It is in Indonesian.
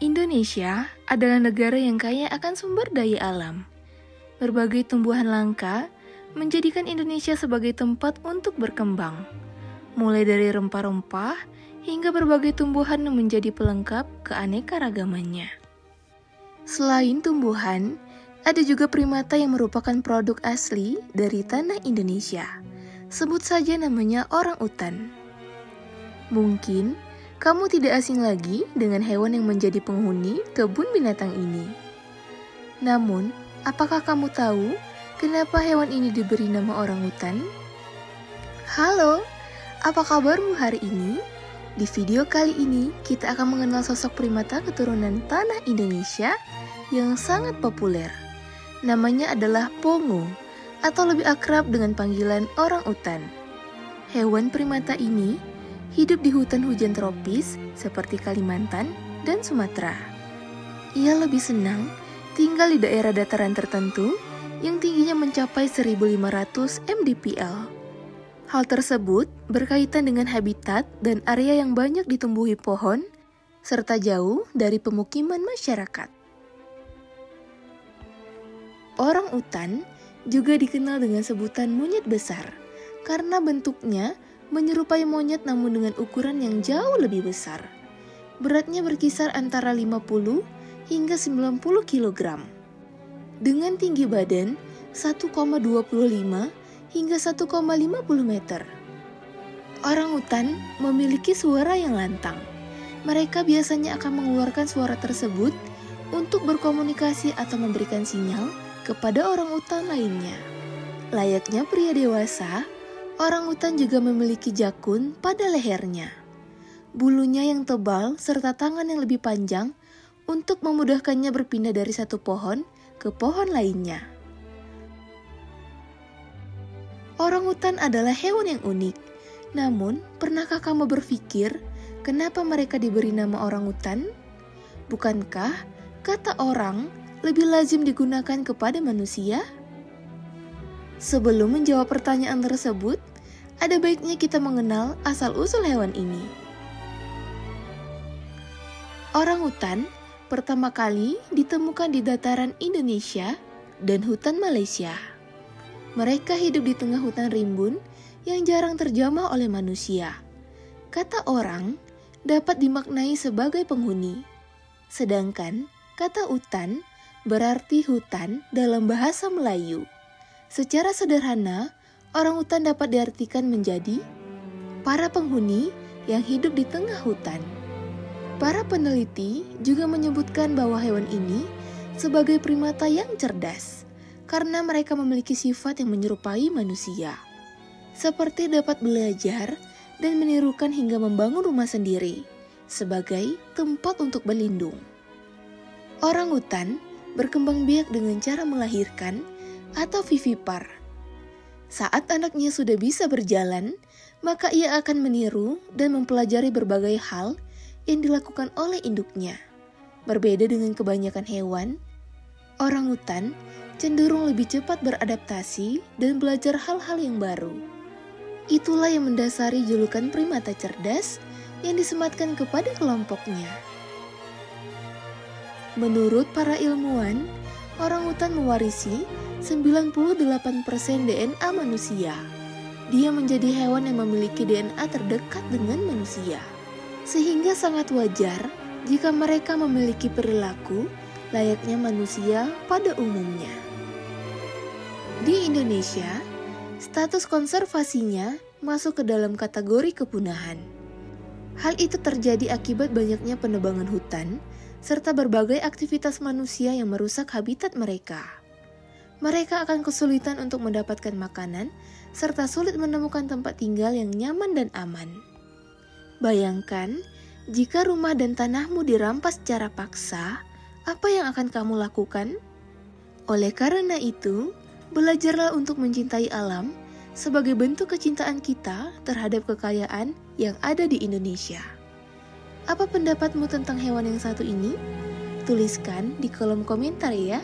Indonesia adalah negara yang kaya akan sumber daya alam. Berbagai tumbuhan langka menjadikan Indonesia sebagai tempat untuk berkembang. Mulai dari rempah-rempah hingga berbagai tumbuhan yang menjadi pelengkap keanekaragamannya. Selain tumbuhan, ada juga primata yang merupakan produk asli dari tanah Indonesia. Sebut saja namanya orangutan. Mungkin kamu tidak asing lagi dengan hewan yang menjadi penghuni kebun binatang ini. Namun, apakah kamu tahu kenapa hewan ini diberi nama orangutan? Halo, apa kabarmu hari ini? Di video kali ini, kita akan mengenal sosok primata keturunan tanah Indonesia yang sangat populer. Namanya adalah pongo, atau lebih akrab dengan panggilan orangutan. Hewan primata ini hidup di hutan hujan tropis seperti Kalimantan dan Sumatera. Ia lebih senang tinggal di daerah dataran tertentu yang tingginya mencapai 1.500 mdpl. Hal tersebut berkaitan dengan habitat dan area yang banyak ditumbuhi pohon, serta jauh dari pemukiman masyarakat. Orangutan juga dikenal dengan sebutan monyet besar, karena bentuknya menyerupai monyet namun dengan ukuran yang jauh lebih besar. Beratnya berkisar antara 50 hingga 90 kg. Dengan tinggi badan 1,25 hingga 1,50 meter. Orangutan memiliki suara yang lantang. Mereka biasanya akan mengeluarkan suara tersebut untuk berkomunikasi atau memberikan sinyal kepada orangutan lainnya. Layaknya pria dewasa, orangutan juga memiliki jakun pada lehernya. Bulunya yang tebal serta tangan yang lebih panjang untuk memudahkannya berpindah dari satu pohon ke pohon lainnya. Orangutan adalah hewan yang unik. Namun, pernahkah kamu berpikir kenapa mereka diberi nama orangutan? Bukankah kata orang lebih lazim digunakan kepada manusia? Sebelum menjawab pertanyaan tersebut, ada baiknya kita mengenal asal-usul hewan ini. Orangutan pertama kali ditemukan di dataran Indonesia dan hutan Malaysia. Mereka hidup di tengah hutan rimbun yang jarang terjamah oleh manusia. Kata orang dapat dimaknai sebagai penghuni, sedangkan kata utan berarti hutan dalam bahasa Melayu. Secara sederhana, orangutan dapat diartikan menjadi para penghuni yang hidup di tengah hutan. Para peneliti juga menyebutkan bahwa hewan ini sebagai primata yang cerdas karena mereka memiliki sifat yang menyerupai manusia, seperti dapat belajar dan menirukan hingga membangun rumah sendiri sebagai tempat untuk berlindung. Orangutan berkembang biak dengan cara melahirkan atau vivipar. Saat anaknya sudah bisa berjalan, maka ia akan meniru dan mempelajari berbagai hal yang dilakukan oleh induknya. Berbeda dengan kebanyakan hewan, orangutan cenderung lebih cepat beradaptasi dan belajar hal-hal yang baru. Itulah yang mendasari julukan primata cerdas yang disematkan kepada kelompoknya. Menurut para ilmuwan, orangutan mewarisi 98% DNA manusia. Dia menjadi hewan yang memiliki DNA terdekat dengan manusia, sehingga sangat wajar jika mereka memiliki perilaku layaknya manusia pada umumnya. Di Indonesia, status konservasinya masuk ke dalam kategori kepunahan. Hal itu terjadi akibat banyaknya penebangan hutan serta berbagai aktivitas manusia yang merusak habitat mereka. Mereka akan kesulitan untuk mendapatkan makanan serta sulit menemukan tempat tinggal yang nyaman dan aman. Bayangkan, jika rumah dan tanahmu dirampas secara paksa, apa yang akan kamu lakukan? Oleh karena itu, belajarlah untuk mencintai alam sebagai bentuk kecintaan kita terhadap kekayaan yang ada di Indonesia. Apa pendapatmu tentang hewan yang satu ini? Tuliskan di kolom komentar ya.